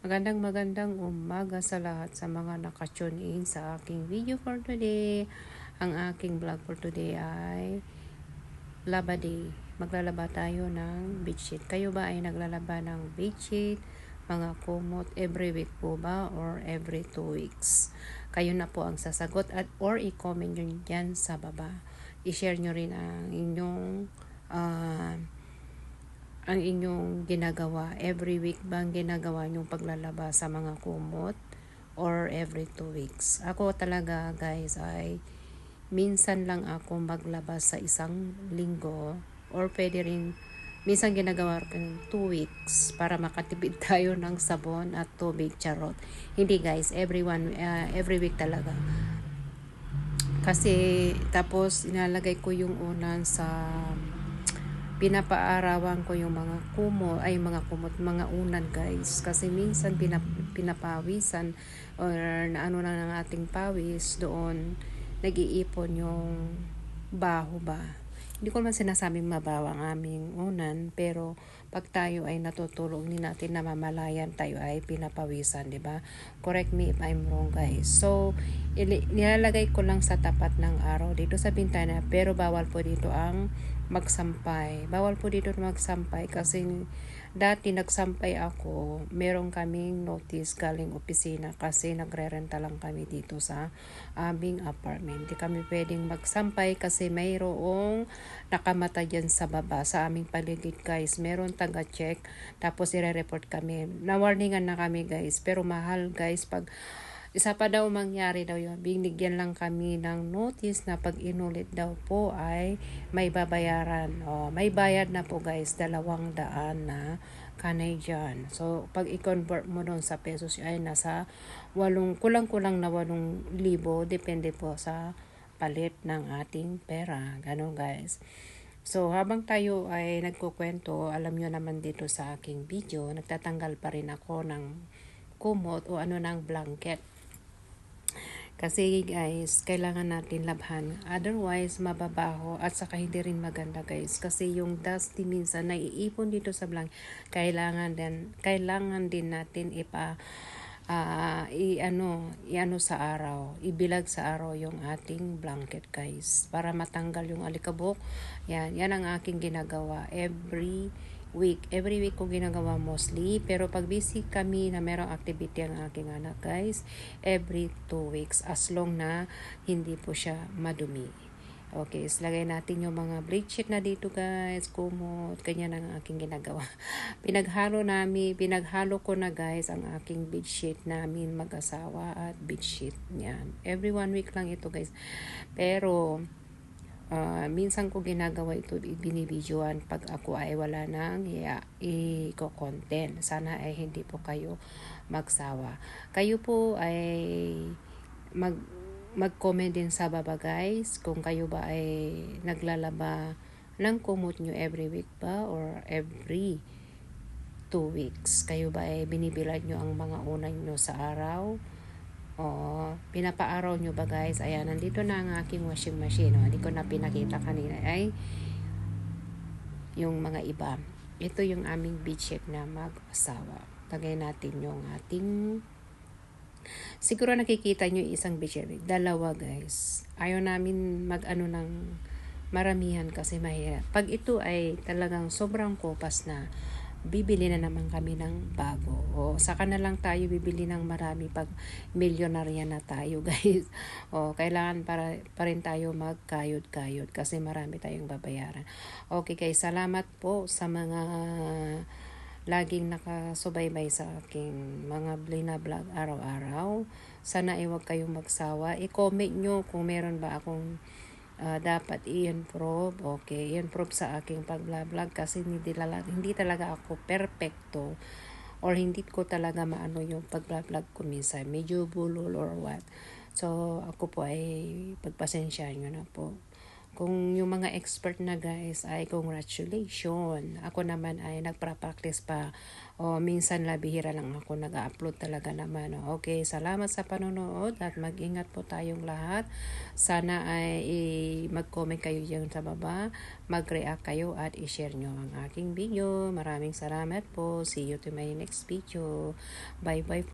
Magandang umaga sa lahat sa mga nakatune in sa aking video for today. Ang aking vlog for today ay Laba Day. Maglalaba tayo ng bedsheet. Kayo ba ay naglalaba ng bedsheet, mga kumot, every week po ba or every 2 weeks? Kayo na po ang sasagot at or i-comment nyo dyan sa baba. I-share nyo rin ang inyong ginagawa. Every week bang ginagawa nyong paglalaba sa mga kumot or every 2 weeks? Ako talaga guys ay minsan lang ako maglaba sa isang linggo or pwede rin minsan ginagawa ko ng 2 weeks para makatipid tayo ng sabon at tubig, charot. Hindi guys, every week talaga. Kasi tapos inalagay ko yung unan sa pinapaarawan ko yung mga mga unan guys, kasi minsan pinapawisan or naano lang ng ating pawis doon, nag-iipon yung baho ba. Hindi ko naman sinasabing mabaho ang aming unan, pero pag tayo ay natutulog, hindi natin namamalayan, tayo ay pinapawisan, di ba? Correct me if I'm wrong guys. So nilalagay ko lang sa tapat ng araw dito sa bintana, pero bawal po dito ang magsampay. Bawal po dito magsampay kasi dati nagsampay ako, meron kaming notice galing opisina kasi nagre-renta lang kami dito sa aming apartment. Hindi kami pwedeng magsampay kasi mayroong nakamata dyan sa baba sa aming paligid guys. Meron taga-check tapos i-report kami. Na-warningan na kami guys, pero mahal guys pag isa pa daw mangyari daw yun. Binigyan lang kami ng notice na pag inulit daw po ay may babayaran. May bayad na po guys, 200 na Canadian. So, pag i-convert mo doon sa pesos ay nasa kulang-kulang na 8,000. Depende po sa palit ng ating pera. Ganon guys. So, habang tayo ay nagkukwento, alam nyo naman dito sa aking video, nagtatanggal pa rin ako ng kumot o ng blanket. Kasi guys, kailangan natin labhan. Otherwise, mababaho at saka hindi rin maganda guys. Kasi yung dusty minsan naiipon dito sa blanket. Kailangan din natin iano sa araw. Ibilag sa araw yung ating blanket guys. Para matanggal yung alikabok. Yan ang aking ginagawa every week ko ginagawa mostly, pero pag busy kami na merong activity ang aking anak guys, every 2 weeks as long na hindi po siya madumi. Okay, lagay natin yung mga bedsheet na dito guys, kumot, ganyan ang aking ginagawa. Pinaghalo ko na guys ang aking bedsheet namin mag-asawa at bedsheet niyan. Every 1 week lang ito guys. Pero minsan ko ginagawa ito, binibidyoan pag ako ay wala nang i-content. Sana ay hindi po kayo magsawa. Kayo po ay mag-comment din sa baba guys kung kayo ba ay naglalaba ng kumot nyo every week ba or every 2 weeks. Kayo ba ay binibilad nyo ang mga unan nyo sa araw? Pinapaaraw nyo ba guys? Ayan, nandito na ang aking washing machine. Hindi ko na pinakita kanina. Ay, yung mga iba. Ito yung aming bedsheet na mag-asawa. Lagay natin yung ating... Siguro nakikita nyo isang bedsheet. 2 guys. Ayaw namin ng maramihan kasi mahirap. Pag ito ay talagang sobrang kopas na, bibili na naman kami ng bago. Saka na lang tayo bibili ng marami pag milyonarya na tayo guys. Kailangan pa rin tayo magkayod-kayod kasi marami tayong babayaran. Okay guys, salamat po sa mga laging nakasubaybay sa aking mga vlog araw-araw. Sana ay huwag kayong magsawa. I-comment nyo kung meron ba akong dapat i-improve. Okay, i-improve sa aking pag-vlog kasi hindi talaga ako perfecto or hindi ko talaga maano yung pag-vlog ko minsan. Medyo bulol or what. So, ako po ay pagpasensyahan nyo na po Kung yung mga expert na guys ay congratulations. Ako naman ay nagpa-practice pa. O minsan labihira lang ako nag-upload talaga naman. Okay, salamat sa panonood at mag-ingat po tayong lahat. Sana ay mag-comment kayo diyan sa baba, mag-react kayo at i-share nyo ang aking video. Maraming salamat po. See you to my next video. Bye bye.